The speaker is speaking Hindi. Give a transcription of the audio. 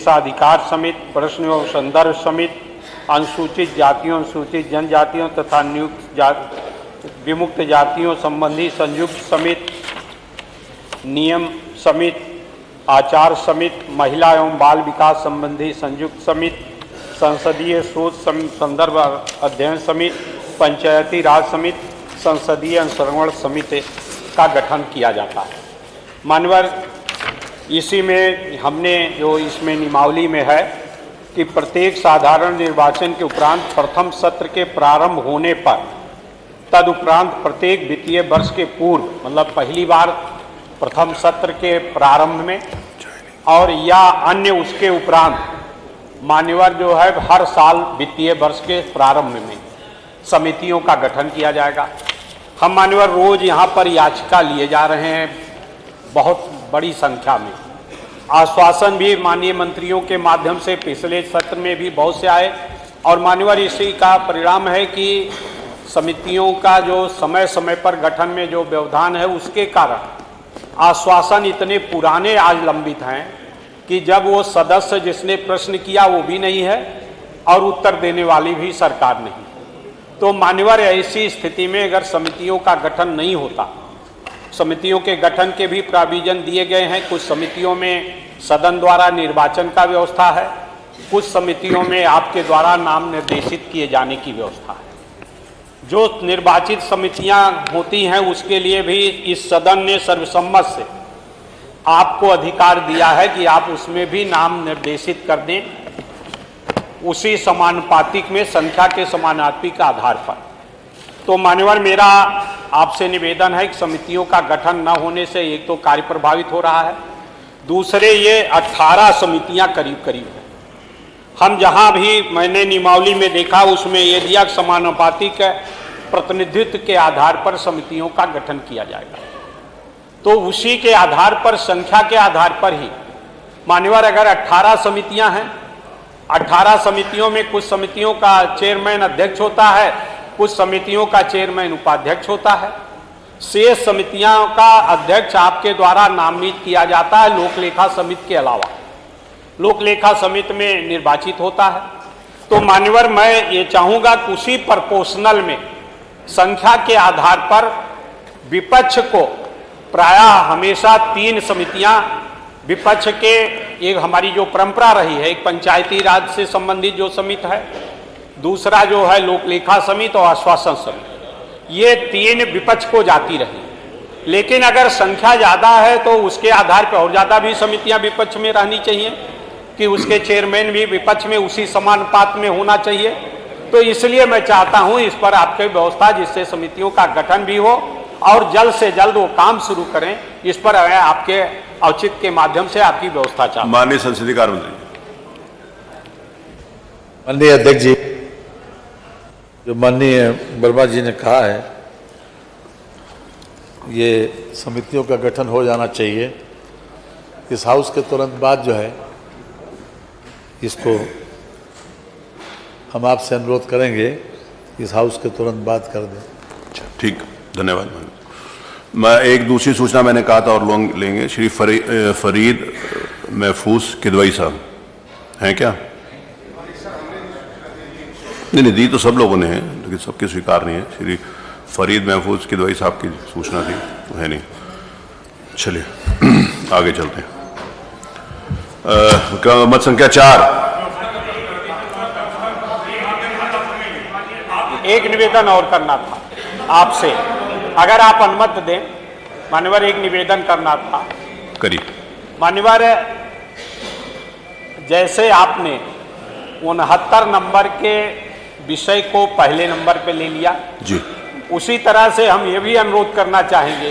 विशेषाधिकार समिति, प्रश्न एवं संदर्भ समिति, अनुसूचित जातियों, अनुसूचित जनजातियों तथा विमुक्त जातियों संबंधी संयुक्त समिति, नियम समिति, आचार समिति, महिला एवं बाल विकास संबंधी संयुक्त समिति, संसदीय शोध संदर्भ अध्ययन समिति, पंचायती राज समिति, संसदीय अनुश्रवण समिति का गठन किया जाता है। मानवर इसी में हमने जो इसमें नियमावली में है कि प्रत्येक साधारण निर्वाचन के उपरांत प्रथम सत्र के प्रारंभ होने पर तदुपरांत प्रत्येक वित्तीय वर्ष के पूर्व, मतलब पहली बार प्रथम सत्र के प्रारंभ में और या अन्य उसके उपरांत मान्यवर जो है हर साल वित्तीय वर्ष के प्रारंभ में समितियों का गठन किया जाएगा। हम मान्यवर रोज यहाँ पर याचिका लिए जा रहे हैं बहुत बड़ी संख्या में। आश्वासन भी माननीय मंत्रियों के माध्यम से पिछले सत्र में भी बहुत से आए और मान्यवर इसी का परिणाम है कि समितियों का जो समय समय पर गठन में जो व्यवधान है उसके कारण आश्वासन इतने पुराने आज लंबित हैं कि जब वो सदस्य जिसने प्रश्न किया वो भी नहीं है और उत्तर देने वाली भी सरकार नहीं। तो मान्यवर ऐसी स्थिति में अगर समितियों का गठन नहीं होता, समितियों के गठन के भी प्रोविजन दिए गए हैं। कुछ समितियों में सदन द्वारा निर्वाचन का व्यवस्था है, कुछ समितियों में आपके द्वारा नाम निर्देशित किए जाने की व्यवस्था है। जो निर्वाचित समितियां होती हैं उसके लिए भी इस सदन ने सर्वसम्मत से आपको अधिकार दिया है कि आप उसमें भी नाम निर्देशित कर दें उसी समानुपातिक में, संख्या के समानुपातिक आधार पर। तो मान्यवर मेरा आपसे निवेदन है कि समितियों का गठन न होने से एक तो कार्य प्रभावित हो रहा है, दूसरे ये 18 समितियां करीब करीब हैं। हम जहां भी मैंने नियमावली में देखा उसमें ये दिया समानुपातिक प्रतिनिधित्व के आधार पर समितियों का गठन किया जाएगा। तो उसी के आधार पर, संख्या के आधार पर ही मान्यवर अगर 18 समितियां हैं, 18 समितियों में कुछ समितियों का चेयरमैन अध्यक्ष होता है, कुछ समितियों का चेयरमैन उपाध्यक्ष होता है, शेष समितियों का अध्यक्ष आपके द्वारा नामित किया जाता है लोकलेखा समिति के अलावा। लोकलेखा समिति में निर्वाचित होता है। तो मान्यवर मैं ये चाहूँगा कि उसी प्रोपोर्शनल में संख्या के आधार पर विपक्ष को प्रायः हमेशा 3 समितियां विपक्ष के, एक हमारी जो परंपरा रही है, एक पंचायती राज से संबंधित जो समिति है, दूसरा जो है लोकलेखा समिति और आश्वासन समिति, ये 3 विपक्ष को जाती रही। लेकिन अगर संख्या ज़्यादा है तो उसके आधार पर और ज़्यादा भी समितियां विपक्ष में रहनी चाहिए कि उसके चेयरमैन भी विपक्ष में उसी समानुपात में होना चाहिए। तो इसलिए मैं चाहता हूं इस पर आपकी व्यवस्था जिससे समितियों का गठन भी हो और जल्द से जल्द वो काम शुरू करें, इस पर आपके औचित्य के माध्यम से आपकी व्यवस्था चाहूँ। माननीय संसदीय कार्य मंत्री। माननीय अध्यक्ष जी, जो माननीय वर्मा जी ने कहा है, ये समितियों का गठन हो जाना चाहिए। इस हाउस के तुरंत बाद जो है इसको हम आपसे अनुरोध करेंगे, इस हाउस के तुरंत बाद कर दें। ठीक, धन्यवाद। मैं एक दूसरी सूचना मैंने कहा था और लोग लेंगे। श्री फरीद महफूज किदवई साहब हैं क्या? नहीं, दी तो सब लोगों ने है लेकिन सबके स्वीकार नहीं है। श्री फरीद महफूज किदवई साहब की सूचना थी, तो है नहीं। चलिए आगे चलते हैं। मत संख्या 4। एक निवेदन और करना था आपसे, अगर आप अनुमति दें मान्यवर, एक निवेदन करना था। करिए। मान्यवर, जैसे आपने 69 नंबर के विषय को पहले नंबर पे ले लिया जी, उसी तरह से हम ये भी अनुरोध करना चाहेंगे